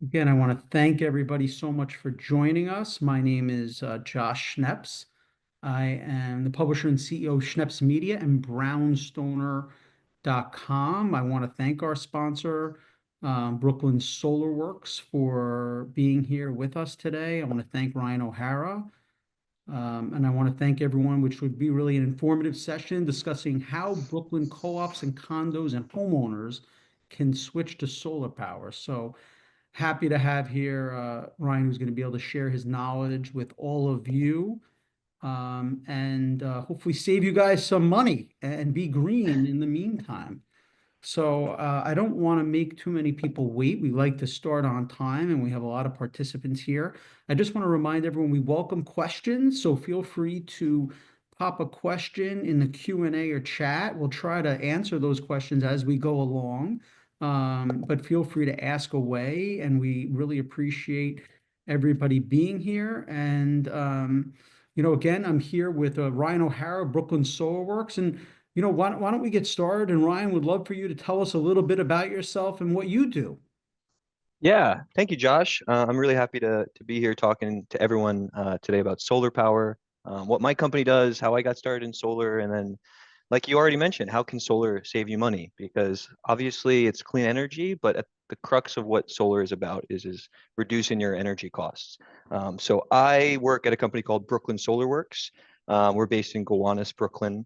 Again, I want to thank everybody so much for joining us. My name is Josh Schneps. I am the publisher and CEO of Schneps Media and Brownstoner.com. I want to thank our sponsor, Brooklyn SolarWorks, for being here with us today. I want to thank Ryan O'Hara. And I want to thank everyone, which would be really an informative session discussing how Brooklyn co-ops and condos and homeowners can switch to solar power. So happy to have here Ryan, who's going to be able to share his knowledge with all of you and hopefully save you guys some money and be green in the meantime. So I don't want to make too many people wait. We like to start on time and we have a lot of participants here. I just want to remind everyone we welcome questions, so feel free to pop a question in the Q&A or chat. We'll try to answer those questions as we go along, but feel free to ask away, and we really appreciate everybody being here. And again, I'm here with Ryan O'Hara, Brooklyn SolarWorks, and why don't we get started? And Ryan, would love for you to tell us a little bit about yourself and what you do. Yeah, thank you, Josh. I'm really happy to be here talking to everyone today about solar power, what my company does, how I got started in solar, and then, like you already mentioned, how can solar save you money? Because obviously it's clean energy, but at the crux of what solar is about is reducing your energy costs. So I work at a company called Brooklyn SolarWorks. We're based in Gowanus, Brooklyn,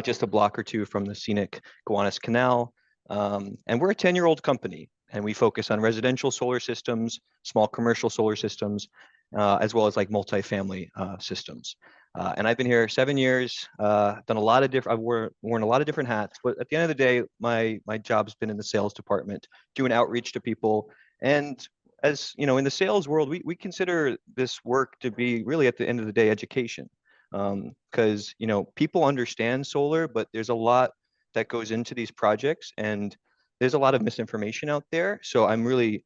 just a block or two from the scenic Gowanus Canal. And we're a 10-year-old company, and we focus on residential solar systems, small commercial solar systems, as well as like multifamily systems. And I've been here 7 years, done a lot of different, worn a lot of different hats, but at the end of the day, my job's been in the sales department, doing outreach to people. And as you know, in the sales world, we consider this work to be really at the end of the day education, because people understand solar, but there's a lot that goes into these projects, and there's a lot of misinformation out there. So I'm really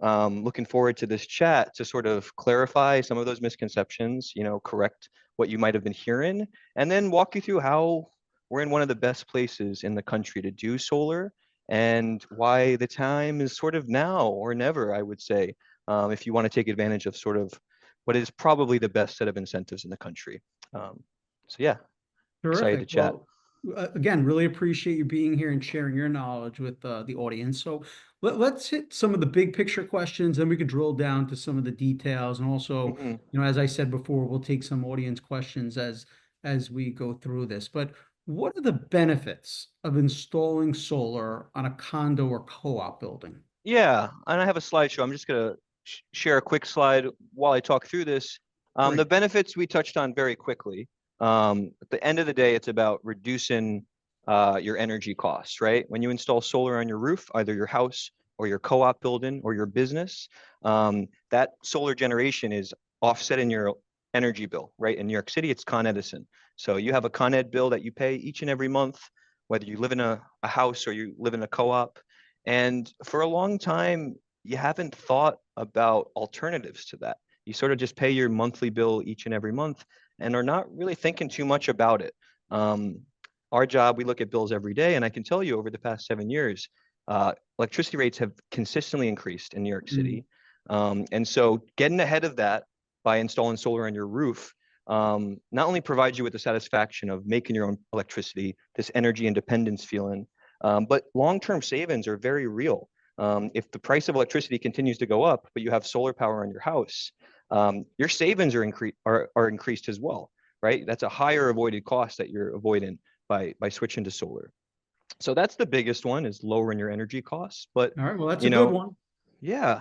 looking forward to this chat to sort of clarify some of those misconceptions, correct what you might have been hearing, and then walk you through how we're in one of the best places in the country to do solar, and why the time is sort of now or never, I would say, if you want to take advantage of sort of what is probably the best set of incentives in the country. Um, so yeah, excited to Terrific. chat. Well, again, really appreciate you being here and sharing your knowledge with the audience. So let's hit some of the big picture questions, and we could drill down to some of the details. And also, Mhm. as I said before, we'll take some audience questions as we go through this. But what are the benefits of installing solar on a condo or co-op building? Yeah, and I have a slideshow. I'm just gonna share a quick slide while I talk through this. The Great. benefits we touched on very quickly. At the end of the day, it's about reducing your energy costs, right? When you install solar on your roof, either your house or your co-op building or your business, that solar generation is offsetting your energy bill, right? In New York City, it's Con Edison. So you have a Con Ed bill that you pay each and every month, whether you live in a house or you live in a co-op. And for a long time, you haven't thought about alternatives to that. You sort of just pay your monthly bill each and every month and are not really thinking too much about it. Um, our job, we look at bills every day, and I can tell you over the past 7 years, electricity rates have consistently increased in New York Mm. City. And so getting ahead of that by installing solar on your roof not only provides you with the satisfaction of making your own electricity, this energy independence feeling, but long-term savings are very real. If the price of electricity continues to go up, but you have solar power on your house, your savings are increased as well, right? That's a higher avoided cost that you're avoiding by switching to solar. So that's the biggest one, is lowering your energy costs. But All right. Well, that's a you good know, one. yeah,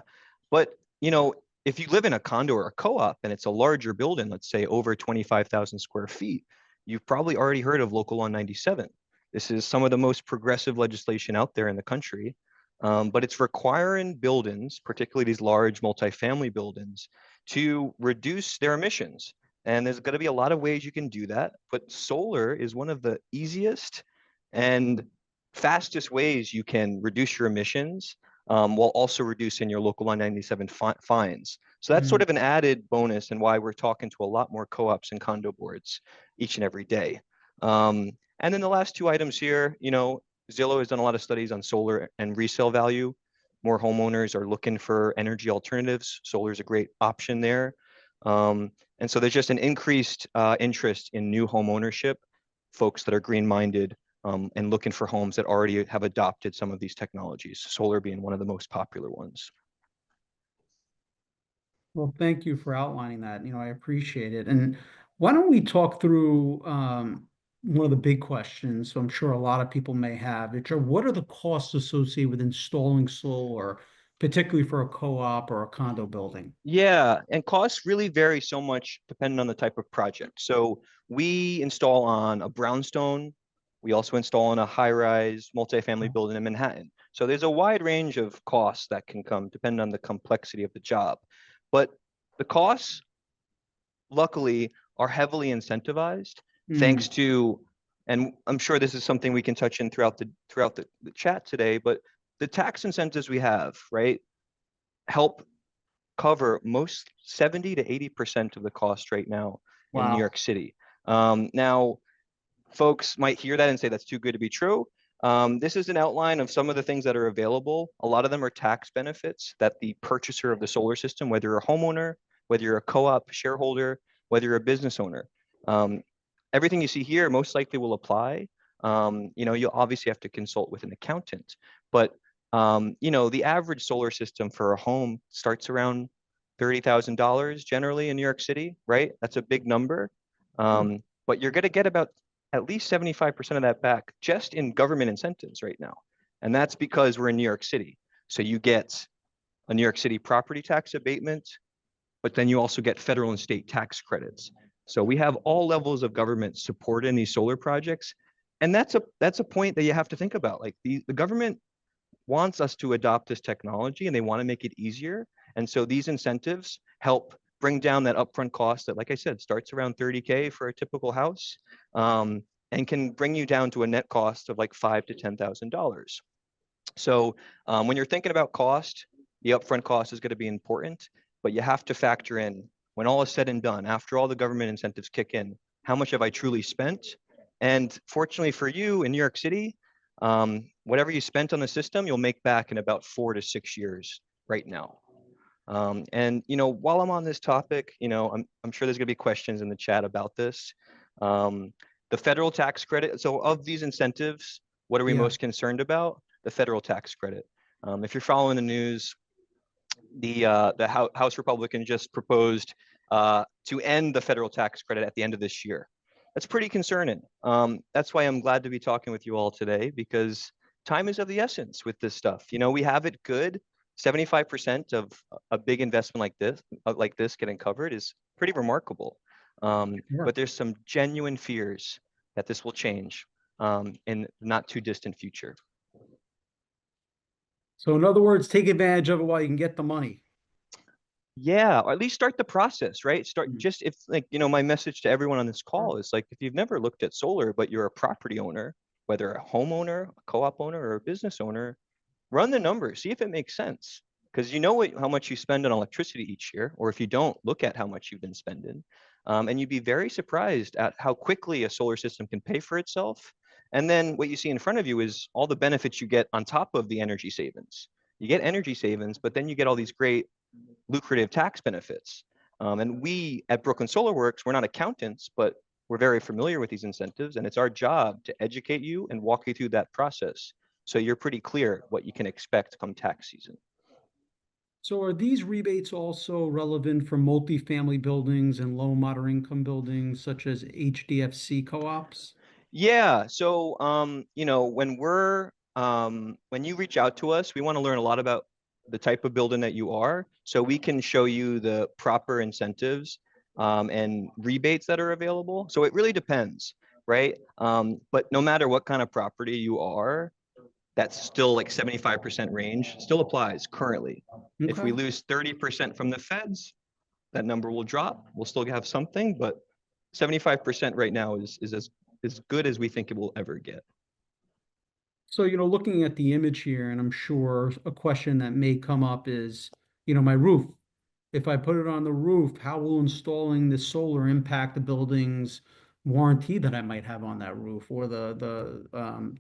but if you live in a condo or a co-op and it's a larger building, let's say over 25,000 square feet, you've probably already heard of Local Law 97. This is some of the most progressive legislation out there in the country, but it's requiring buildings, particularly these large multifamily buildings, to reduce their emissions. And there's going to be a lot of ways you can do that, but solar is one of the easiest and fastest ways you can reduce your emissions, while also reducing your local 997 fines. So that's sort Mm. of an added bonus, and why we're talking to a lot more co-ops and condo boards each and every day. And then the last two items here, Zillow has done a lot of studies on solar and resale value. more homeowners are looking for energy alternatives. Solar is a great option there. And so there's just an increased interest in new home ownership, folks that are green-minded and looking for homes that already have adopted some of these technologies, solar being one of the most popular ones. Well, thank you for outlining that. I appreciate it. And why don't we talk through one of the big questions, so I'm sure a lot of people may have, which are what are the costs associated with installing solar, particularly for a co-op or a condo building? Yeah, and costs really vary so much depending on the type of project. So we install on a brownstone. We also install on a high-rise multifamily building in Manhattan. So there's a wide range of costs that can come depending on the complexity of the job. But the costs, luckily, are heavily incentivized Hmm. thanks to, and I'm sure this is something we can touch in throughout the chat today, but the tax incentives we have, right, help cover most 70 to 80% of the cost right now in New Wow. York City. Now, folks might hear that and say that's too good to be true. This is an outline of some of the things that are available. A lot of them are tax benefits that the purchaser of the solar system, whether you're a homeowner, whether you're a co-op shareholder, whether you're a business owner, um, everything you see here most likely will apply. You'll obviously have to consult with an accountant, but the average solar system for a home starts around $30,000 generally in New York City, right? That's a big number. But you're going to get about at least 75% of that back just in government incentives right now. And that's because we're in New York City. So you get a New York City property tax abatement, but then you also get federal and state tax credits. So we have all levels of government supporting these solar projects. And that's a point that you have to think about. Like the government wants us to adopt this technology and they want to make it easier. And so these incentives help bring down that upfront cost that, like I said, starts around 30K for a typical house, and can bring you down to a net cost of like $5,000 to $10,000. So when you're thinking about cost, the upfront cost is going to be important, but you have to factor in when all is said and done, after all the government incentives kick in, how much have I truly spent? And fortunately for you in New York City, whatever you spent on the system, you'll make back in about 4 to 6 years right now. And while I'm on this topic, I'm sure there's going to be questions in the chat about this. The federal tax credit. So of these incentives, what are we Yeah. most concerned about? The federal tax credit. If you're following the news, the House Republican just proposed to end the federal tax credit at the end of this year. That's pretty concerning. That's why I'm glad to be talking with you all today, because time is of the essence with this stuff. We have it good. 75% of a big investment like this getting covered is pretty remarkable. Sure. But there's some genuine fears that this will change in the not too distant future. So in other words, take advantage of it while you can get the money. Yeah, or at least start the process, right? Start Mm. just if like, my message to everyone on this Sure. call is like, if you've never looked at solar, but you're a property owner, whether a homeowner, a co-op owner, or a business owner, run the numbers, see if it makes sense. Because how much you spend on electricity each year, or if you don't, look at how much you've been spending. And you'd be very surprised at how quickly a solar system can pay for itself. And then what you see in front of you is all the benefits you get on top of the energy savings. You get energy savings, but then you get all these great lucrative tax benefits. And we at Brooklyn SolarWorks, we're not accountants, but we're very familiar with these incentives, and it's our job to educate you and walk you through that process so you're pretty clear what you can expect come tax season. So are these rebates also relevant for multifamily buildings and low moderate income buildings such as HDFC co-ops? Yeah, so when you reach out to us, we want to learn a lot about the type of building that you are, so we can show you the proper incentives and rebates that are available. So it really depends, right? But no matter what kind of property you are, that's still like 75% range still applies currently. If we Okay. lose 30% from the feds, that number will drop. We'll still have something, but 75% right now is as good as we think it will ever get. So, looking at the image here, and I'm sure a question that may come up is, my roof. If I put it on the roof, how will installing the solar impact the building's warranty that I might have on that roof or the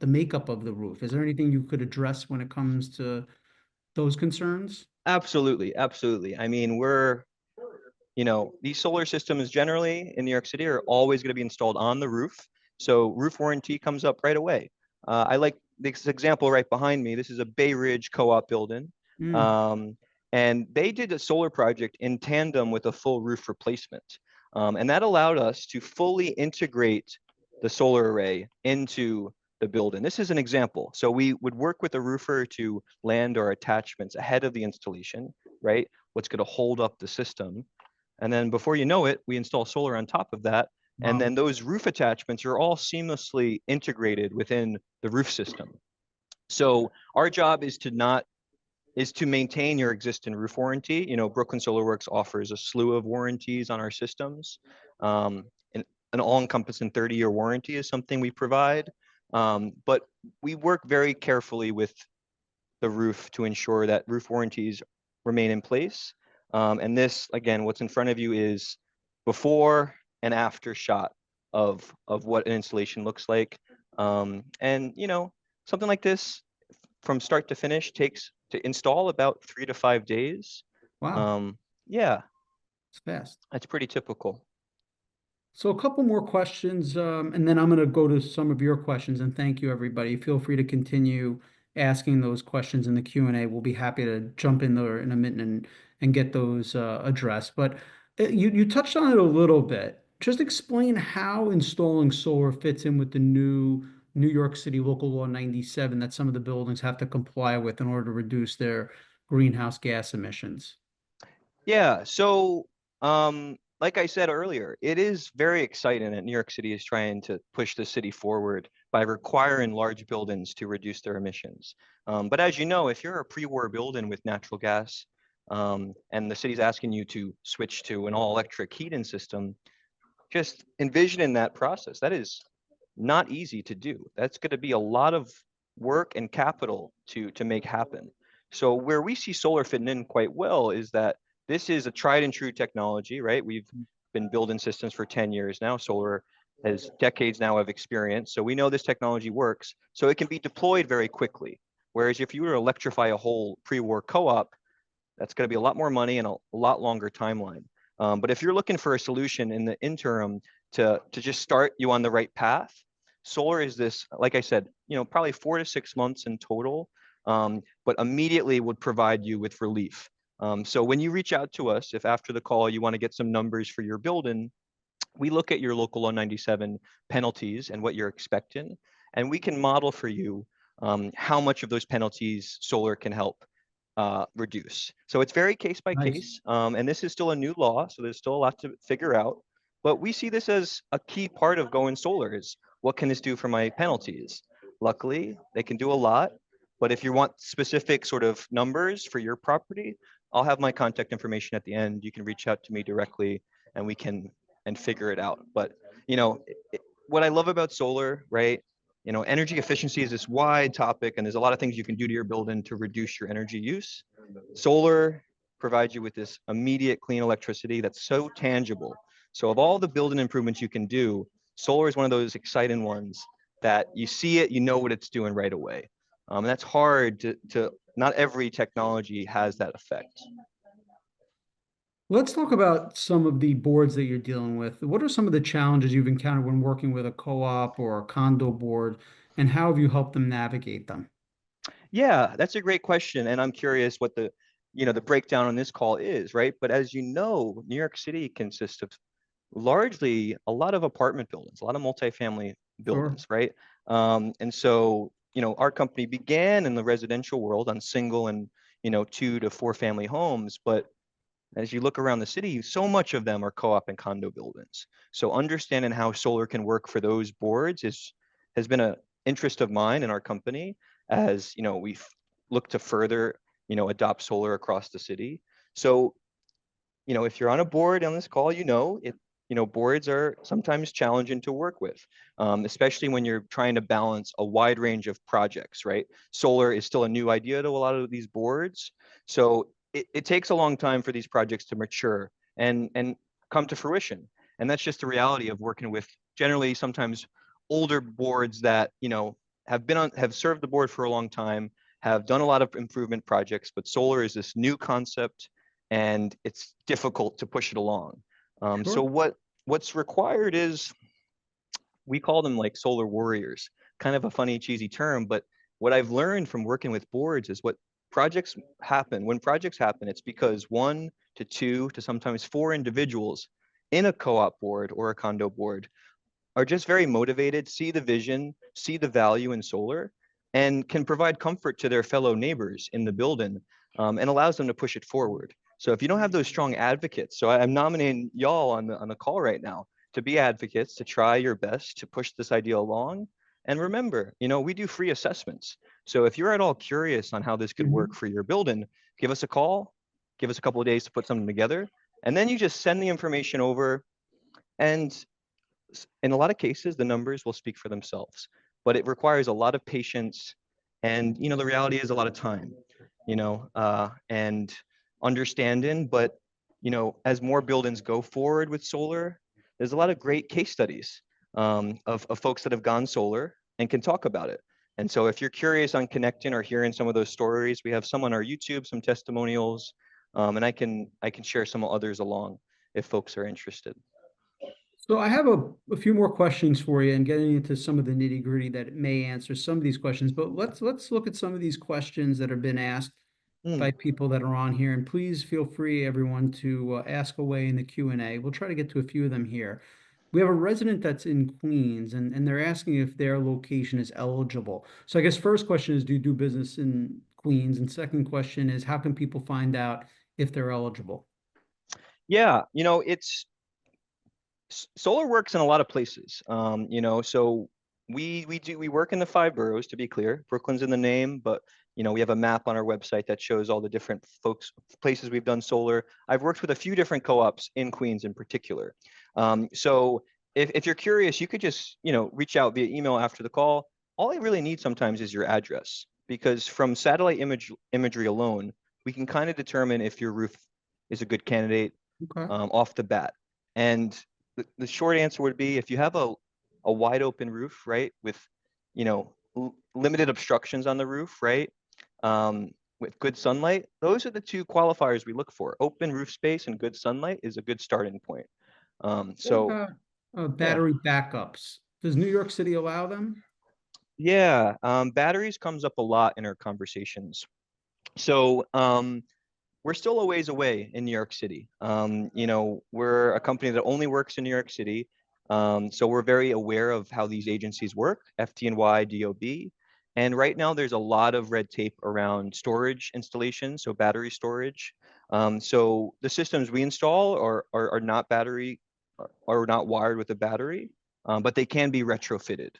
makeup of the roof? Is there anything you could address when it comes to those concerns? Absolutely, absolutely. I mean, these solar systems generally in New York City are always going to be installed on the roof. So roof warranty comes up right away. I like this example right behind me. This is a Bay Ridge co-op building. Mm, Um, and they did a solar project in tandem with a full roof replacement. And that allowed us to fully integrate the solar array into the building. This is an example. So we would work with a roofer to land our attachments ahead of the installation, right? What's going to hold up the system. And then before you know it, we install solar on top of that. And wow. then those roof attachments are all seamlessly integrated within the roof system. So our job is to maintain your existing roof warranty. Brooklyn SolarWorks offers a slew of warranties on our systems. Um, an all-encompassing 30-year warranty is something we provide. But we work very carefully with the roof to ensure that roof warranties remain in place. And this, again, what's in front of you is before and after shot of what an installation looks like. And something like this from start to finish takes to install about 3 to 5 days. Wow, Um, yeah, it's fast. that's pretty typical. So a couple more questions, and then I'm going to go to some of your questions. And thank you, everybody. Feel free to continue asking those questions in the Q&A. We'll be happy to jump in there in a minute and get those addressed. But you touched on it a little bit. Just explain how installing solar fits in with the new New York City Local Law 97 that some of the buildings have to comply with in order to reduce their greenhouse gas emissions. Yeah, so like I said earlier, it is very exciting that New York City is trying to push the city forward by requiring large buildings to reduce their emissions. But as you know, if you're a pre-war building with natural gas, and the city's asking you to switch to an all-electric heating system, just envisioning that process, that is not easy to do. That's going to be a lot of work and capital to make happen. So where we see solar fitting in quite well is that this is a tried and true technology, right? We've been building systems for 10 years now. Solar has decades now of experience. So we know this technology works. So it can be deployed very quickly. Whereas if you were to electrify a whole pre-war co-op, that's going to be a lot more money and a lot longer timeline. But if you're looking for a solution in the interim to just start you on the right path, solar is this, like I said, probably 4 to 6 months in total, but immediately would provide you with relief. So when you reach out to us, if after the call you want to get some numbers for your building, we look at your local law 97 penalties and what you're expecting, and we can model for you how much of those penalties solar can help reduce. So it's very case by Nice. case, and this is still a new law, so there's still a lot to figure out. But we see this as a key part of going solar is what can this do for my penalties? Luckily, they can do a lot, but if you want specific sort of numbers for your property, I'll have my contact information at the end. You can reach out to me directly and we can and figure it out. But what I love about solar, right? Energy efficiency is this wide topic, and there's a lot of things you can do to your building to reduce your energy use. Solar provides you with this immediate clean electricity that's so tangible. So of all the building improvements you can do, solar is one of those exciting ones that you see it, you know what it's doing right away. And that's hard to not every technology has that effect. Let's talk about some of the boards that you're dealing with. What are some of the challenges you've encountered when working with a co-op or a condo board, and how have you helped them navigate them? Yeah, that's a great question. And I'm curious what the breakdown on this call is, right? But as you know, New York City consists of largely a lot of apartment buildings, a lot of multifamily Sure. buildings, right? And so, our company began in the residential world on single and, 2 to 4 family homes. But as you look around the city, so much of them are co-op and condo buildings. So understanding how solar can work for those boards has been an interest of mine in our company as, we look to further, adopt solar across the city. So if you're on a board on this call, boards are sometimes challenging to work with, especially when you're trying to balance a wide range of projects, right? Solar is still a new idea to a lot of these boards. So it takes a long time for these projects to mature and come to fruition. And that's just the reality of working with generally sometimes older boards that, have served the board for a long time have done a lot of improvement projects, but solar is this new concept and it's difficult to push it along. So Sure. what's required is, we call them like solar warriors, kind of a funny, cheesy term, but what I've learned from working with boards is when projects happen, it's because 1 to 2 to sometimes 4 individuals in a co-op board or a condo board are just very motivated, see the vision, see the value in solar, and can provide comfort to their fellow neighbors in the building, and allows them to push it forward. So if you don't have those strong advocates, so I'm nominating y'all on the call right now to be advocates, to try your best to push this idea along. And remember, we do free assessments. So if you're at all curious on how this could work Mhm. for your building, give us a call, give us a couple of days to put something together, and then you just send the information over. And in a lot of cases, the numbers will speak for themselves, but it requires a lot of patience. And, the reality is a lot of time, and understanding. But, as more buildings go forward with solar, there's a lot of great case studies, of folks that have gone solar and can talk about it. And so if you're curious on connecting or hearing some of those stories, we have some on our YouTube, some testimonials, and I can share some others along if folks are interested. So I have a few more questions for you and getting into some of the nitty gritty that may answer some of these questions, but let's look at some of these questions that have been asked Mm, by people that are on here. And please feel free, everyone, to ask away in the Q&A. We'll try to get to a few of them here. We have a resident that's in Queens, and they're asking if their location is eligible. So I guess first question is, do you do business in Queens? And second question is, how can people find out if they're eligible? yeah, solar works in a lot of places. So we work in the 5 boroughs, to be clear. Brooklyn's in the name, but we have a map on our website that shows all the different places we've done solar. I've worked with a few different co-ops in Queens in particular. So if you're curious, you could just reach out via email after the call. All I really need sometimes is your address, because from satellite imagery alone, we can kind of determine if your roof is a good candidate, Okay. off the bat. And the short answer would be, if you have a wide open roof, right, with limited obstructions on the roof, right, with good sunlight, those are the 2 qualifiers we look for. Open roof space and good sunlight is a good starting point. What So about yeah, battery backups? Does New York City allow them? yeah, batteries comes up a lot in our conversations. So we're still a ways away in New York City. We're a company that only works in New York City. So we're very aware of how these agencies work, FDNY, DOB. And right now there's a lot of red tape around storage installation, so battery storage. So the systems we install are not are not wired with a battery, but they can be retrofitted.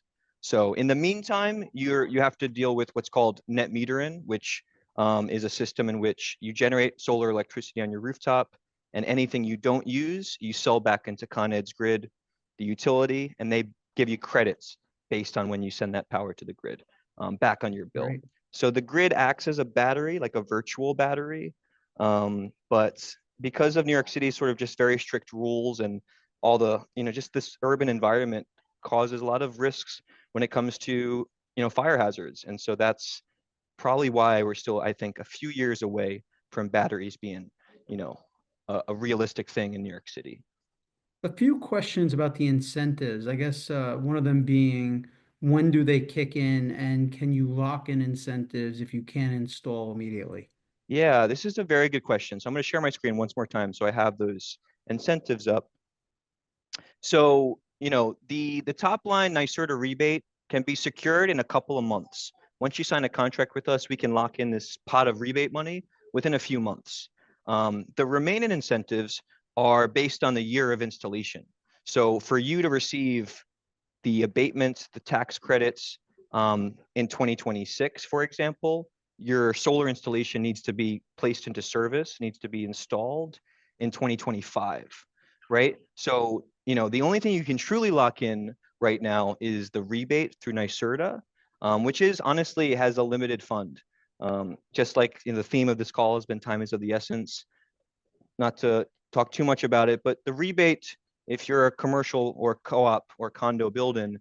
So in the meantime, you have to deal with what's called net metering, which is a system in which you generate solar electricity on your rooftop, and anything you don't use, you sell back into Con Ed's grid, the utility, and they give you credits based on when you send that power to the grid, back on your bill. Right. So the grid acts as a battery, like a virtual battery. But because of New York City's sort of just very strict rules and all the, just this urban environment causes a lot of risks when it comes to, fire hazards. And so that's probably why we're still, I think, a few years away from batteries being, you know, a realistic thing in New York City. A few questions about the incentives. I guess one of them being, when do they kick in, and can you lock in incentives if you can't install immediately? Yeah, this is a very good question. So I'm going to share my screen once more time so I have those incentives up. So, the top line NYSERDA rebate can be secured in a couple of months. Once you sign a contract with us, we can lock in this pot of rebate money within a few months. The remaining incentives are based on the year of installation. So for you to receive the abatements, the tax credits, in 2026, for example, your solar installation needs to be placed into service, needs to be installed in 2025, right? So, the only thing you can truly lock in right now is the rebate through NYSERDA, which is honestly has a limited fund. Just like the theme of this call has been time is of the essence. Not to talk too much about it, but the rebate, if you're a commercial or co-op or condo building,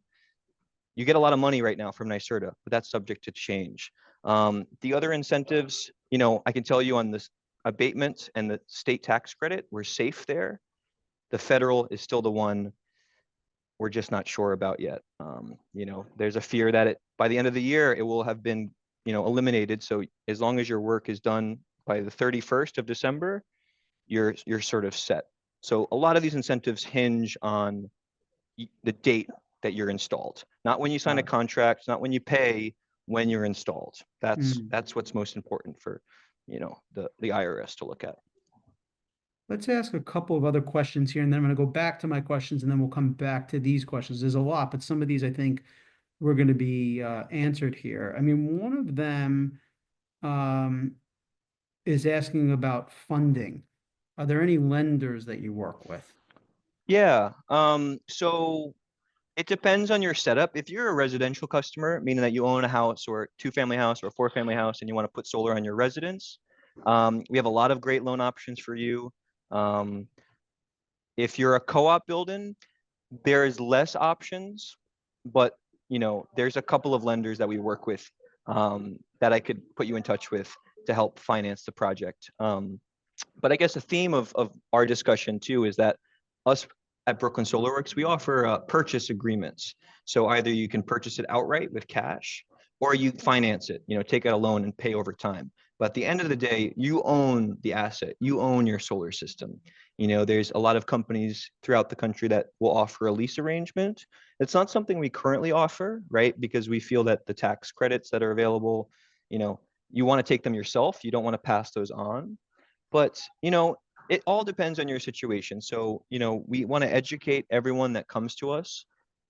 you get a lot of money right now from NYSERDA, but that's subject to change. The other incentives, you know, I can tell you on this abatement and the state tax credit, we're safe there. The federal is still the one we're just not sure about yet. You know, there's a fear that by the end of the year, it will have been, you know, eliminated. So as long as your work is done by the 31st of December, you're sort of set. So a lot of these incentives hinge on the date that you're installed, not when you sign a Got it. contract, not when you pay, when you're installed. Mm. That's what's most important for, you know, the IRS to look at. Let's ask a couple of other questions here, and then I'm going to go back to my questions, and then we'll come back to these questions. There's a lot, but some of these I think we're going to be answered here. I mean, one of them um, is asking about funding. Are there any lenders that you work with? Yeah. So it depends on your setup. If you're a residential customer, meaning that you own a house or two-family house or a four-family house and you want to put solar on your residence, we have a lot of great loan options for you. Um, if you're a co-op building, there is less options, but you know, there's a couple of lenders that we work with that I could put you in touch with to help finance the project. But I guess the theme of our discussion too is that us at Brooklyn SolarWorks, we offer purchase agreements. So either you can purchase it outright with cash, or you finance it, you know, take out a loan and pay over time. But at the end of the day, you own the asset, you own your solar system. You know, there's a lot of companies throughout the country that will offer a lease arrangement. It's not something we currently offer, right? Because we feel that the tax credits that are available, you know, you want to take them yourself, you don't want to pass those on. But, you know, it all depends on your situation. So, you know, we want to educate everyone that comes to us.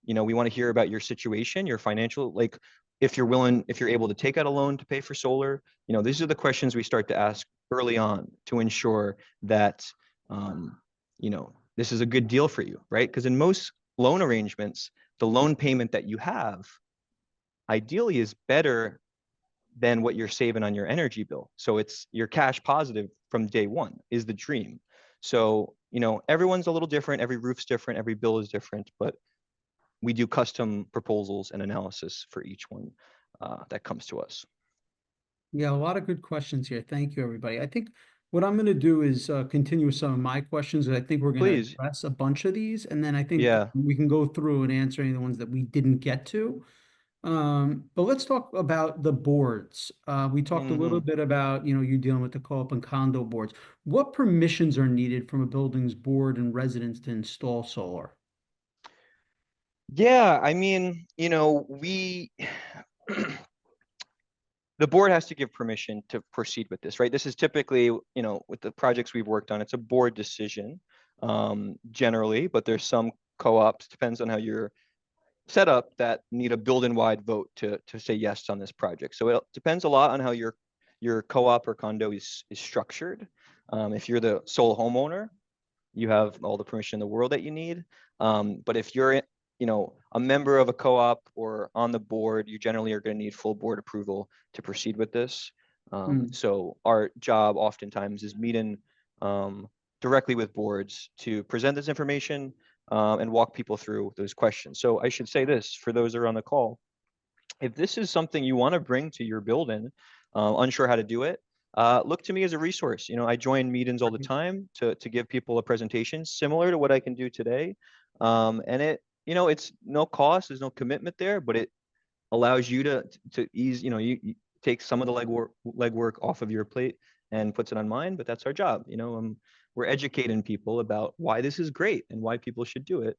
You know, we want to hear about your situation, your financial, like if you're willing, if you're able to take out a loan to pay for solar, you know, these are the questions we start to ask early on to ensure that, um, you know, this is a good deal for you, right? Because in most loan arrangements, the loan payment that you have ideally is better than what you're saving on your energy bill. So it's you're cash positive from day one is the dream. So, you know, everyone's a little different. Every roof's different. Every bill is different, but we do custom proposals and analysis for each one that comes to us. Yeah, a lot of good questions here. Thank you, everybody. I think what I'm going to do is continue with some of my questions. I think we're going to Please. address a bunch of these, and then I think Yeah. we can go through and answer any of the ones that we didn't get to. But let's talk about the boards. We talked a little Hmm. bit about, you dealing with the co-op and condo boards. What permissions are needed from a building's board and residents to install solar? Yeah. I mean, you know, we the board has to give permission to proceed with this, right? This is typically, you know, with the projects we've worked on, it's a board decision generally, but there's some co-ops, depends on how you're set up, that need a building-wide vote to say yes on this project. So it depends a lot on how your co-op or condo is structured. If you're the sole homeowner, you have all the permission in the world that you need. But if you're, you know, a member of a co-op or on the board, you generally are going to need full board approval to proceed with this. Hmm. So our job oftentimes is meeting directly with boards to present this information and walk people through those questions. So I should say this for those that are on the call. If this is something you want to bring to your building, unsure how to do it, look to me as a resource. You know, I join meetings all the time to give people a presentation similar to what I can do today. And it, you know, it's no cost, there's no commitment there, but it allows you to ease, you know, you take some of the legwork off of your plate and puts it on mine, but that's our job. You know, we're educating people about why this is great and why people should do it.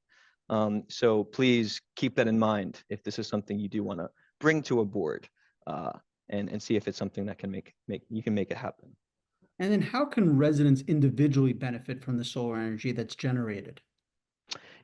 So please keep that in mind if this is something you do want to bring to a board uh, and see if it's something that can make you can make it happen. And then how can residents individually benefit from the solar energy that's generated?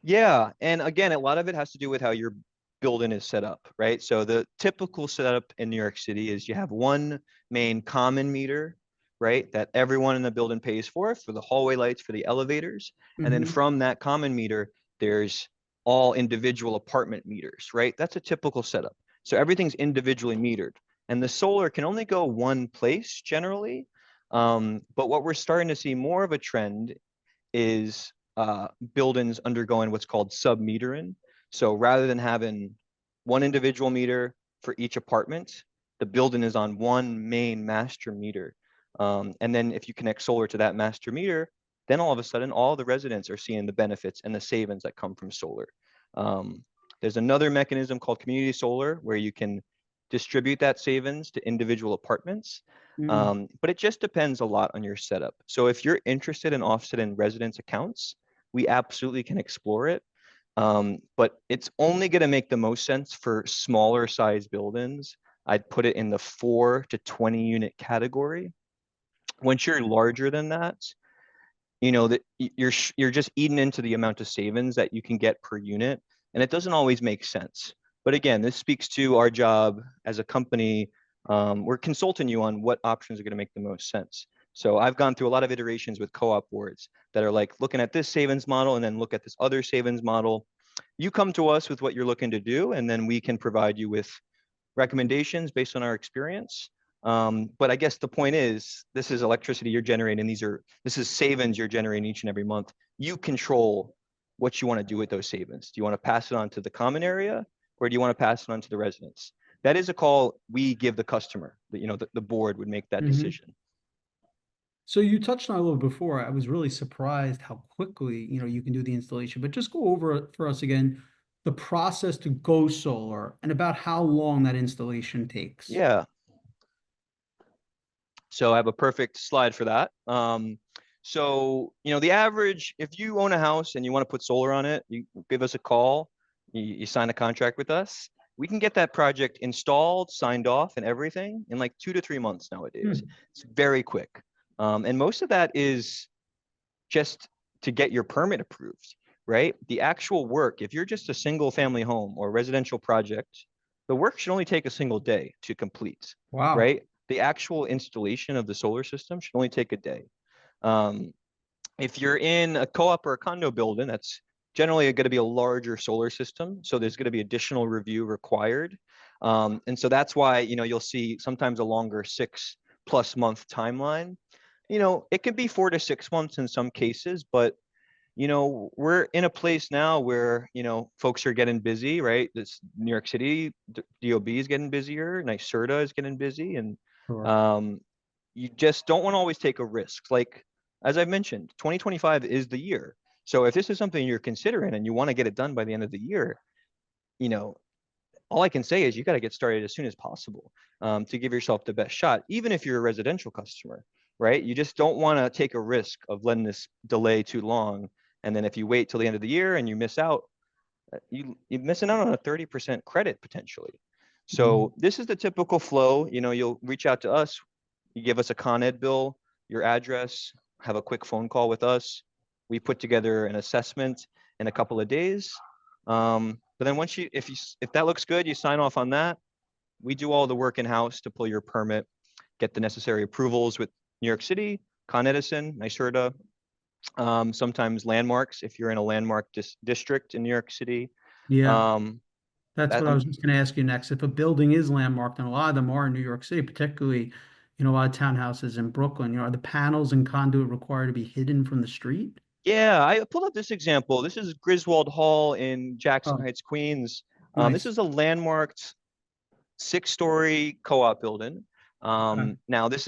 Yeah, and again, a lot of it has to do with how your building is set up, right? So the typical setup in New York City is you have one main common meter, right, that everyone in the building pays for the hallway lights, for the elevators, and then Hmm. from that common meter, there's all individual apartment meters, right? That's a typical setup. So everything's individually metered, and the solar can only go one place generally. But what we're starting to see more of a trend is buildings undergoing what's called sub-metering. So rather than having one individual meter for each apartment, The building is on one main master meter. And then if you connect solar to that master meter, then all of a sudden, all the residents are seeing the benefits and the savings that come from solar. There's another mechanism called community solar where you can distribute that savings to individual apartments. Mm, But it just depends a lot on your setup. So if you're interested in offsetting residents' accounts, we absolutely can explore it. But it's only going to make the most sense for smaller size buildings. I'd put it in the 4 to 20 unit category. Once you're larger than that, you know that you're just eating into the amount of savings that you can get per unit, and it doesn't always make sense. But again, this speaks to our job as a company. We're consulting you on what options are going to make the most sense. So I've gone through a lot of iterations with co-op boards that are like looking at this savings model and then look at this other savings model. You come to us with what you're looking to do, and then we can provide you with recommendations based on our experience. But I guess the point is, this is electricity you're generating. This is savings you're generating each and every month. You control what you want to do with those savings. Do you want to pass it on to the common area, or do you want to pass it on to the residents? That is a call we give the customer. The board would make that mhm. decision. So you touched on it a little before. I was really surprised how quickly, you can do the installation, but just go over it for us again, the process to go solar and about how long that installation takes. Yeah. So I have a perfect slide for that. So, the average, if you own a house and you want to put solar on it, you give us a call, you sign a contract with us. We can get that project installed, signed off, and everything in like 2 to 3 months nowadays. Hmm. It's very quick. And most of that is just to get your permit approved, right? The actual work, if you're just a single family home or residential project, the work should only take a single day to complete, Wow. right? The actual installation of the solar system should only take a day. Um, if you're in a co-op or a condo building, that's generally going to be a larger solar system. So there's going to be additional review required. And so that's why, you'll see sometimes a longer 6+ month timeline. It could be 4 to 6 months in some cases, but we're in a place now where, folks are getting busy, right? This New York City DOB is getting busier, NYSERDA is getting busy, and Sure. um, you just don't want to always take a risk. Like, as I mentioned, 2025 is the year. So if this is something you're considering and you want to get it done by the end of the year, you know, all I can say is you got to get started as soon as possible, to give yourself the best shot, even if you're a residential customer, right? You just don't want to take a risk of letting this delay too long. And then if you wait till the end of the year and you miss out, you're missing out on a 30% credit potentially. Mhm. So this is the typical flow. You'll reach out to us, you give us a Con Ed bill, your address, have a quick phone call with us. We put together an assessment in a couple of days. But then if that looks good, you sign off on that. We do all the work in house to pull your permit, get the necessary approvals with New York City, Con Edison, NYSERDA, sometimes landmarks if you're in a landmark district in New York City. Yeah, Um, that's that what I was just going to ask you next. If a building is landmarked, and a lot of them are in New York City, particularly, a lot of townhouses in Brooklyn, are the panels and conduit required to be hidden from the street? Yeah, I pulled up this example. This is Griswold Hall in Jackson Oh, Heights, Queens. This nice. is a landmarked 6-story co-op building. Okay. Now this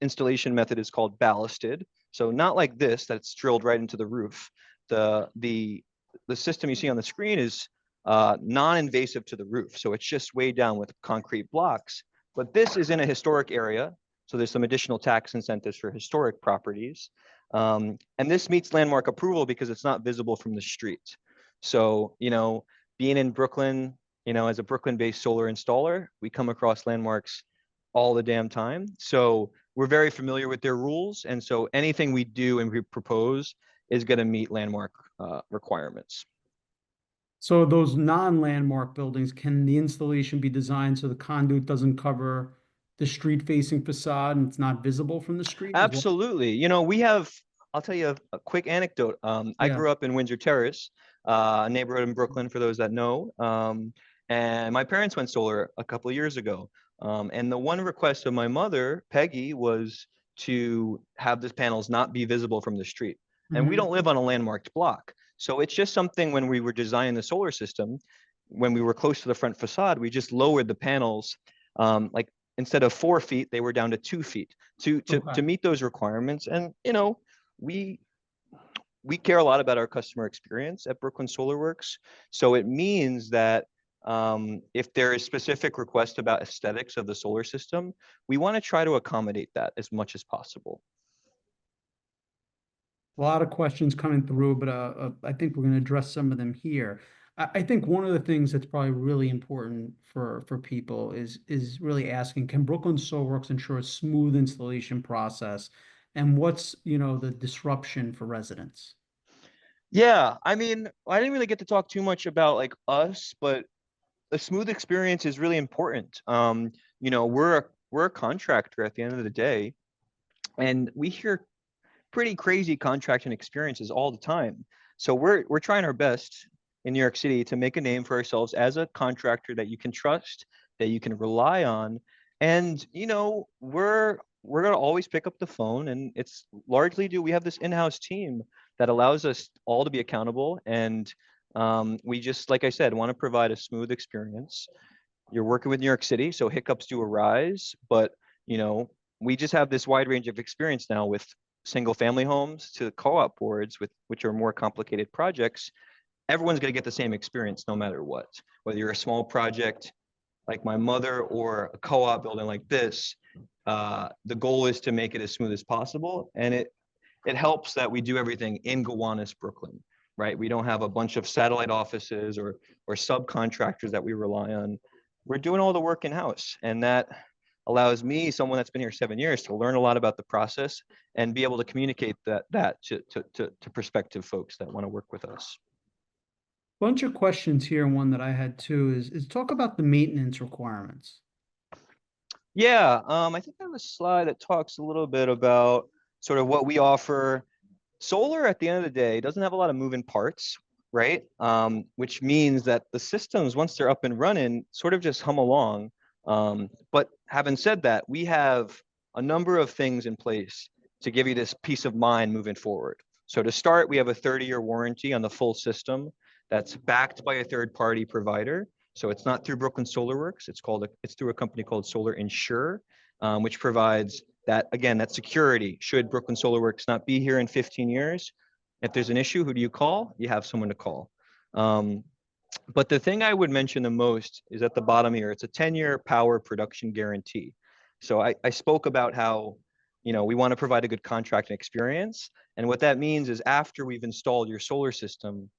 installation method is called ballasted. So not like this, that's drilled right into the roof. The the the system you see on the screen is non-invasive to the roof. So it's just weighed down with concrete blocks. But this is in a historic area. So there's some additional tax incentives for historic properties. And this meets landmark approval because it's not visible from the street. So, being in Brooklyn, as a Brooklyn-based solar installer, we come across landmarks all the damn time. So we're very familiar with their rules. And so anything we do and we propose is going to meet landmark requirements. So those non-landmark buildings, can the installation be designed so the conduit doesn't cover the street-facing facade and it's not visible from the street as well? Absolutely. I'll tell you a quick anecdote. I Yeah. grew up in Windsor Terrace, a neighborhood in Brooklyn, for those that know. And my parents went solar a couple of years ago. And the one request of my mother, Peggy, was to have the panels not be visible from the street. And we Hmm. don't live on a landmarked block. So it's just something when we were designing the solar system, when we were close to the front facade, we just lowered the panels Like instead of 4 feet, they were down to 2 feet to Okay. meet those requirements. And we we care a lot about our customer experience at Brooklyn SolarWorks. So it means that if there is specific request about aesthetics of the solar system, we want to try to accommodate that as much as possible. A lot of questions coming through, but I think we're going to address some of them here. I think one of the things that's probably really important for people is really asking, can Brooklyn SolarWorks ensure a smooth installation process? And what's, the disruption for residents? Yeah, I mean, I didn't really get to talk too much about like us, but a smooth experience is really important. We're a contractor at the end of the day, and we hear pretty crazy contracting experiences all the time. So we're trying our best in New York City to make a name for ourselves as a contractor that you can trust, that you can rely on. And we're gonna always pick up the phone, and it's largely due we have this in-house team that allows us all to be accountable. And we just, like I said, want to provide a smooth experience. You're working with New York City, so hiccups do arise, but you know, we just have this wide range of experience now with single family homes to co-op boards with which are more complicated projects. Everyone's going to get the same experience no matter what. Whether you're a small project like my mother or a co-op building like this, the goal is to make it as smooth as possible. And it helps that we do everything in Gowanus, Brooklyn, right? We don't have a bunch of satellite offices or subcontractors that we rely on. We're doing all the work in-house, and that allows me, someone that's been here 7 years, to learn a lot about the process and be able to communicate that to prospective folks that want to work with us. Bunch of questions here, and one that I had too is talk about the maintenance requirements. Yeah, I think I have a slide that talks a little bit about sort of what we offer. Solar, at the end of the day, doesn't have a lot of moving parts, right? Which means that the systems, once they're up and running, sort of just hum along. But having said that, we have a number of things in place to give you this peace of mind moving forward. So to start, we have a 30-year warranty on the full system that's backed by a third-party provider. So it's not through Brooklyn SolarWorks. It's through a company called Solar Insure, which provides that, again, that security. Should Brooklyn SolarWorks not be here in 15 years, if there's an issue, who do you call? You have someone to call. But the thing I would mention the most is at the bottom here. It's a 10-year power production guarantee. So I spoke about how, we want to provide a good contracting experience. And what that means is after we've installed your solar system,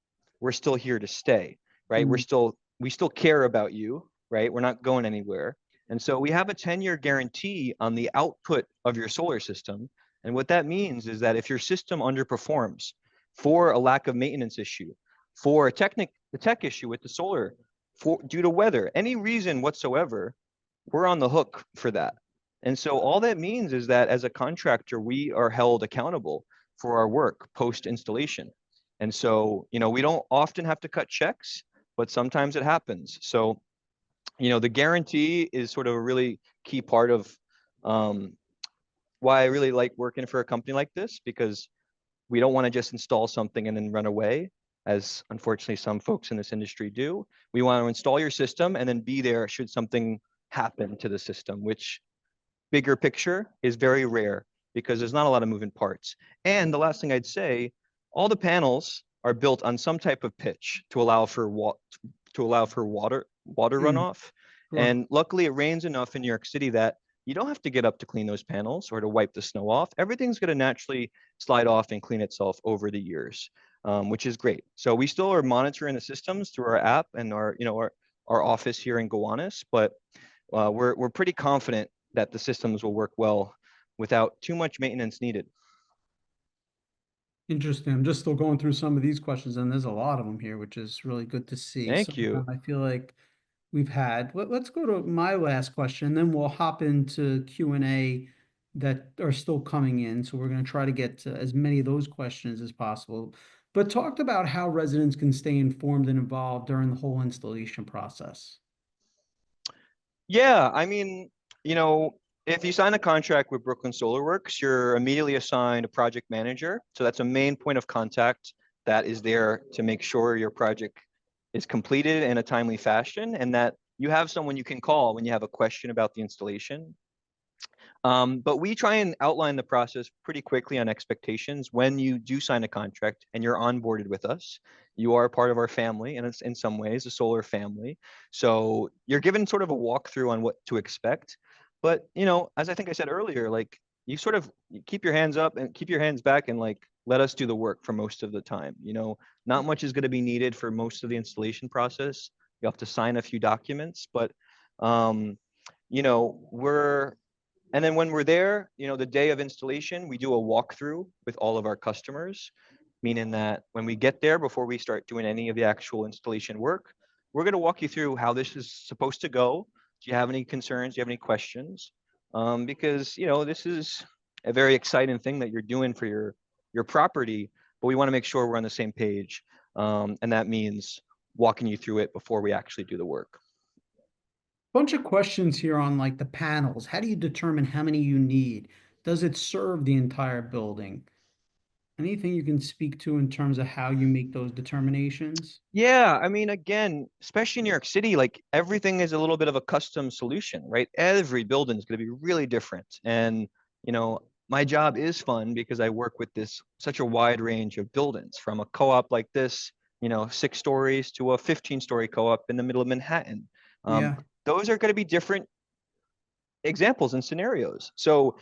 we're still here to stay, right? Mm. We still care about you, right? We're not going anywhere. And so we have a 10-year guarantee on the output of your solar system. And what that means is that if your system underperforms for a lack of maintenance issue, for the tech issue with the solar, due to weather, any reason whatsoever, we're on the hook for that. And so all that means is that as a contractor, we are held accountable for our work post installation. And so, we don't often have to cut checks, but sometimes it happens. So, the guarantee is sort of a really key part of why I really like working for a company like this, because we don't want to just install something and then run away, as unfortunately some folks in this industry do. We want to install your system and then be there should something happen to the system, which, bigger picture, is very rare because there's not a lot of moving parts. And the last thing I'd say, all the panels are built on some type of pitch to allow for water Mm. runoff. Sure. And luckily it rains enough in New York City that you don't have to get up to clean those panels or to wipe the snow off. Everything's going to naturally slide off and clean itself over the years, which is great. So we still are monitoring the systems through our app and our office here in Gowanus, but we're pretty confident that the systems will work well without too much maintenance needed. Interesting. I'm just still going through some of these questions, and there's a lot of them here, which is really good to see. Some Thank of you. them I feel like we've had. Let's go to my last question, then we'll hop into Q&A that are still coming in. So we're going to try to get to as many of those questions as possible. But talked about how residents can stay informed and involved during the whole installation process. Yeah, I mean, if you sign a contract with Brooklyn SolarWorks, you're immediately assigned a project manager. So that's a main point of contact that is there to make sure your project is completed in a timely fashion and that you have someone you can call when you have a question about the installation. But we try and outline the process pretty quickly on expectations. When you do sign a contract and you're onboarded with us, you are part of our family, and it's in some ways a solar family. So you're given sort of a walkthrough on what to expect. But as I think I said earlier, like you sort of keep your hands up and keep your hands back and like let us do the work for most of the time. Not much is going to be needed for most of the installation process. You have to sign a few documents, but we're and then when we're there, the day of installation, we do a walkthrough with all of our customers, meaning that when we get there, before we start doing any of the actual installation work, we're going to walk you through how this is supposed to go. Do you have any concerns? Do you have any questions? Because, this is a very exciting thing that you're doing for your property, but we want to make sure we're on the same page. And that means walking you through it before we actually do the work. Bunch of questions here on like the panels. How do you determine how many you need? Does it serve the entire building? Anything you can speak to in terms of how you make those determinations? Yeah, I mean, again, especially in New York City, like everything is a little bit of a custom solution, right? Every building is going to be really different. And, my job is fun because I work with such a wide range of buildings, from a co-op like this, 6 stories, to a 15-story co-op in the middle of Manhattan. Um, Yeah. those are going to be different examples and scenarios. So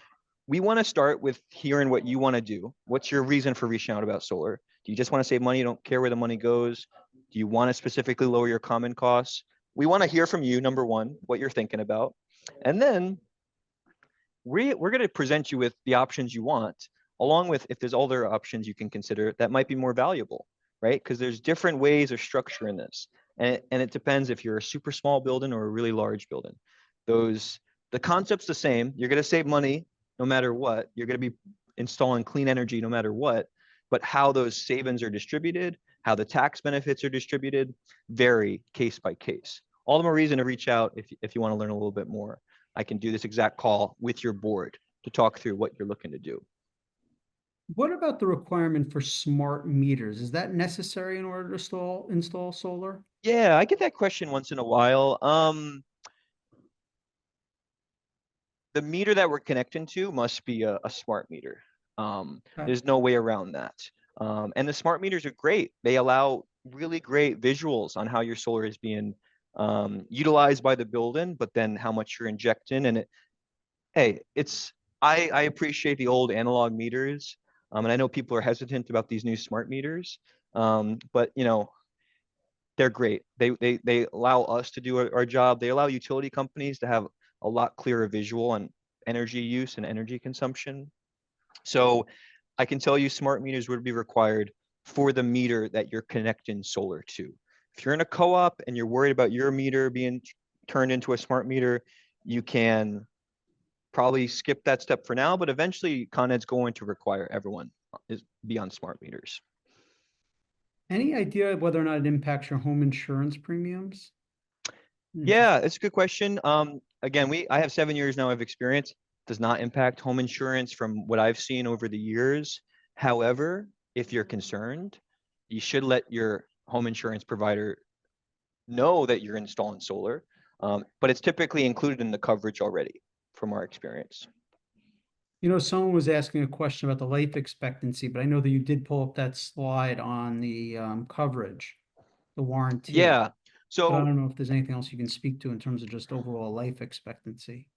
we want to start with hearing what you want to do. What's your reason for reaching out about solar? Do you just want to save money? You don't care where the money goes? Do you want to specifically lower your common costs? We want to hear from you, number one, what you're thinking about. And then we're going to present you with the options you want, along with if there's other options you can consider that might be more valuable, right? Because there's different ways of structuring this. And it depends if you're a super small building or a really large building. The concept's the same. You're going to save money no matter what. You're going to be installing clean energy no matter what. But how those savings are distributed, how the tax benefits are distributed, vary case by case. All the more reason to reach out if you want to learn a little bit more. I can do this exact call with your board to talk through what you're looking to do. What about the requirement for smart meters? Is that necessary in order to install solar? Yeah, I get that question once in a while. The meter that we're connecting to must be a smart meter. Okay. There's no way around that. And the smart meters are great. They allow really great visuals on how your solar is being utilized by the building, but then how much you're injecting. And I appreciate the old analog meters. And I know people are hesitant about these new smart meters. But they're great. They allow us to do our job. They allow utility companies to have a lot clearer visual on energy use and energy consumption. So I can tell you smart meters would be required for the meter that you're connecting solar to. If you're in a co-op and you're worried about your meter being turned into a smart meter, you can probably skip that step for now, but eventually Con Ed's going to require everyone is be on smart meters. Any idea of whether or not it impacts your home insurance premiums? Yeah, it's a good question. Again, I have 7 years now of experience. Does not impact home insurance from what I've seen over the years. However, if you're concerned, you should let your home insurance provider know that you're installing solar. But it's typically included in the coverage already from our experience. Someone was asking a question about the life expectancy, but I know that you did pull up that slide on the coverage, the warranty. Yeah. But I So don't know if there's anything else you can speak to in terms of just overall life expectancy.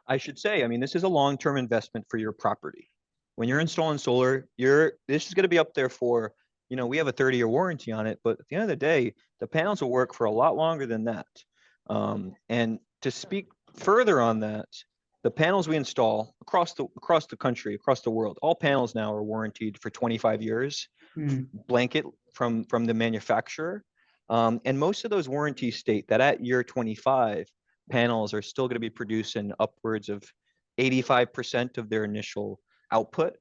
I should say, I mean, this is a long-term investment for your property. When you're installing solar, this is going to be up there for, we have a 30-year warranty on it, but at the end of the day, the panels will work for a lot longer than that. And to speak further on that, the panels we install across the country, across the world, all panels now are warranted for 25 years, blanket from the manufacturer. And most of those warranties state that at year 25, panels are still going to be producing upwards of 85% of their initial output,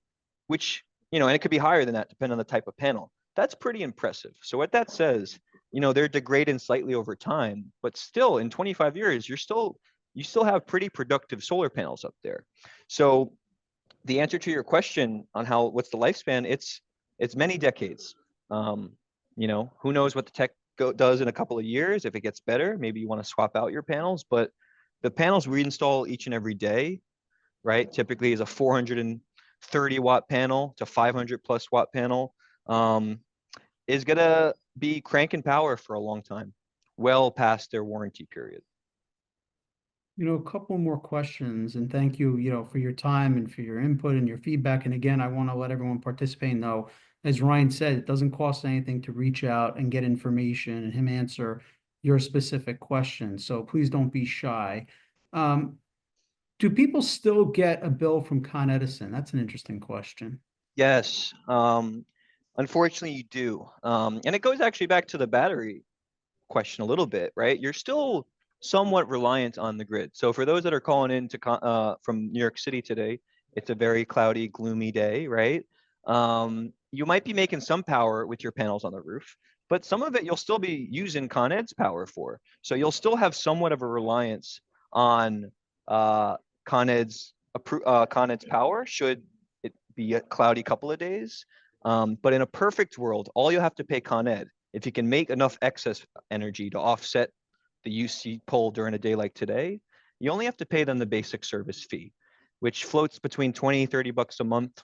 which, and it could be higher than that depending on the type of panel. That's pretty impressive. So what that says, they're degrading slightly over time, but still in 25 years, you still have pretty productive solar panels up there. So the answer to your question on what's the lifespan, it's many decades. Who knows what the does in a couple of years. If it gets better, maybe you want to swap out your panels. But the panels we install each and every day, right, typically is a 430-watt panel to 500 plus watt panel, is gonna be cranking power for a long time, well past their warranty period. A couple more questions, and thank you, for your time and for your input and your feedback. And again, I want to let everyone participate know, as Ryan said, it doesn't cost anything to reach out and get information and him answer your specific questions. So please don't be shy. Um, do people still get a bill from Con Edison? That's an interesting question. Yes, unfortunately you do. And it goes actually back to the battery question a little bit, right? You're still somewhat reliant on the grid. So for those that are calling in from New York City today, it's a very cloudy, gloomy day, right? You might be making some power with your panels on the roof, but some of it you'll still be using Con Ed's power for. So you'll still have somewhat of a reliance on Con Ed's Con Ed's power should it be a cloudy couple of days. But in a perfect world, all you have to pay Con Ed, if you can make enough excess energy to offset the UC pull during a day like today, you only have to pay them the basic service fee, which floats between 20, 30 bucks a month.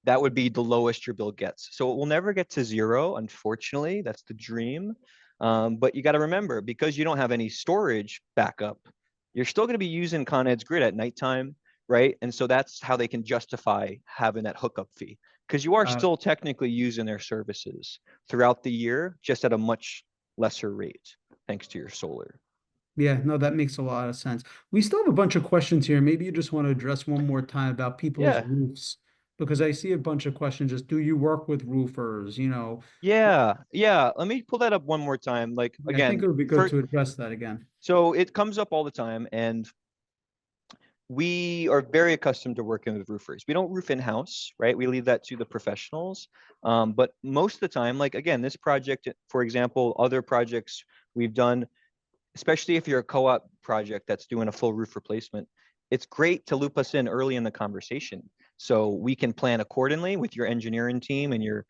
That would be the lowest your bill gets. So it will never get to zero, unfortunately. That's the dream. But you got to remember, because you don't have any storage backup, you're still going to be using Con Ed's grid at nighttime, right? And so that's how they can justify having that hookup fee, because you are still technically using their services throughout the year, just at a much lesser rate, thanks to your solar. Yeah, no, that makes a lot of sense. We still have a bunch of questions here. Maybe you just want to address one more time about people's Yeah, roofs, because I see a bunch of questions. Just do you work with roofers? yeah. Let me pull that up one more time. Like I think again, it would be good for to address that again. so it comes up all the time, and we are very accustomed to working with roofers. We don't roof in-house, right? We leave that to the professionals. But most of the time, like again, this project, for example, other projects we've done, especially if you're a co-op project that's doing a full roof replacement, it's great to loop us in early in the conversation so we can plan accordingly with your engineering team and your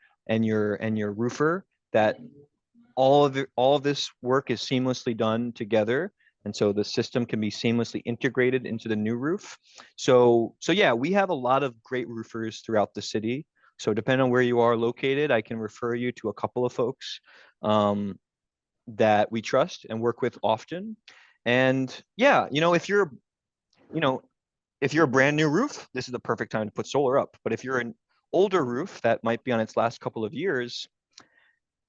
roofer, that all of this work is seamlessly done together, and so the system can be seamlessly integrated into the new roof. So yeah, we have a lot of great roofers throughout the city. So depending on where you are located, I can refer you to a couple of folks that we trust and work with often. And yeah, you know, if you're a brand new roof, this is the perfect time to put solar up. But if you're an older roof that might be on its last couple of years,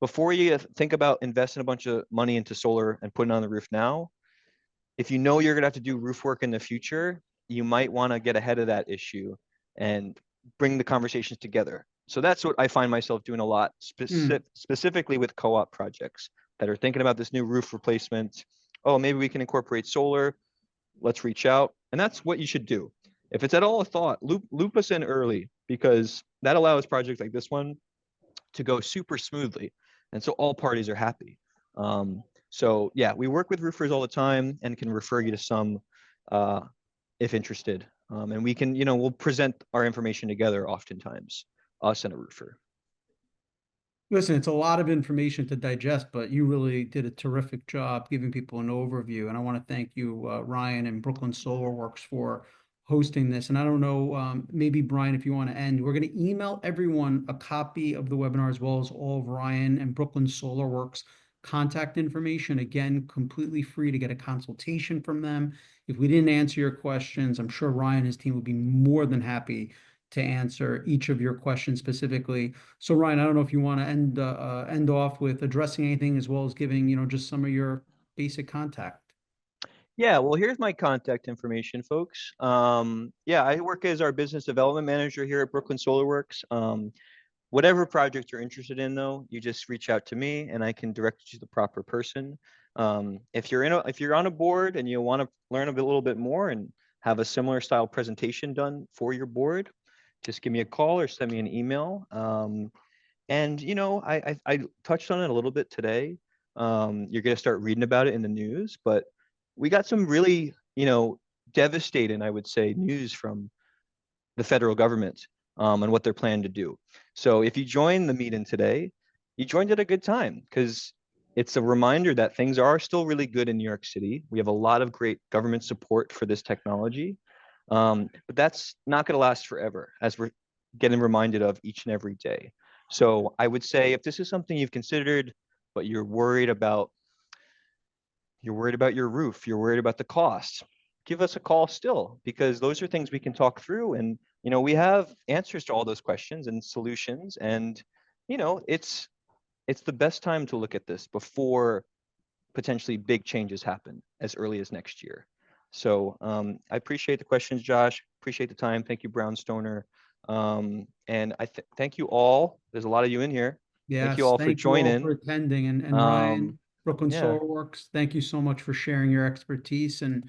before you think about investing a bunch of money into solar and putting it on the roof now, if you know you're gonna have to do roof work in the future, you might want to get ahead of that issue and bring the conversations together. So that's what I find myself doing a lot, Hmm. specifically with co-op projects that are thinking about this new roof replacement. Oh, maybe we can incorporate solar. Let's reach out. And that's what you should do. If it's at all a thought, loop us in early, because that allows projects like this one to go super smoothly. And so all parties are happy. So yeah, we work with roofers all the time and can refer you to some uh, if interested. And we can, we'll present our information together oftentimes, us and a roofer. Listen, it's a lot of information to digest, but you really did a terrific job giving people an overview. And I want to thank you, Ryan and Brooklyn Solar Works, for hosting this. And I don't know, maybe Brian, if you want to end, we're going to email everyone a copy of the webinar, as well as all of Ryan and Brooklyn Solar Works contact information. Again, completely free to get a consultation from them. If we didn't answer your questions, I'm sure Ryan and his team would be more than happy to answer each of your questions specifically. So Ryan, I don't know if you want to end off with addressing anything, as well as giving, just some of your basic contact. Yeah, well, here's my contact information, folks. Yeah, I work as our business development manager here at Brooklyn SolarWorks. Whatever project you're interested in, though, you just reach out to me and I can direct you to the proper person. If you're on a board and you want to learn little bit more and have a similar style presentation done for your board, just give me a call or send me an email. And I touched on it a little bit today. You're gonna start reading about it in the news, but we got some really, devastating, I would say, news from the federal government and what they're planning to do. So if you join the meeting today, you joined at a good time because it's a reminder that things are still really good in New York City. We have a lot of great government support for this technology, but that's not going to last forever, as we're getting reminded of each and every day. So I would say if this is something you've considered, but you're worried about your roof, you're worried about the cost, give us a call still, because those are things we can talk through. And, we have answers to all those questions and solutions. And, it's the best time to look at this before potentially big changes happen as early as next year. So I appreciate the questions, Josh. Appreciate the time. Thank you, Brownstoner. And thank you all. There's a lot of you in here. Thank you Yes, all for thank you all for joining. attending. And Um, Ryan, Brooklyn yeah, SolarWorks, thank you so much for sharing your expertise. And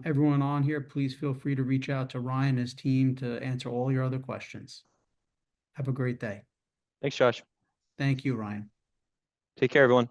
everyone on here, please feel free to reach out to Ryan and his team to answer all your other questions. Have a great day. thanks, Josh. Thank you, Ryan. Take care, everyone.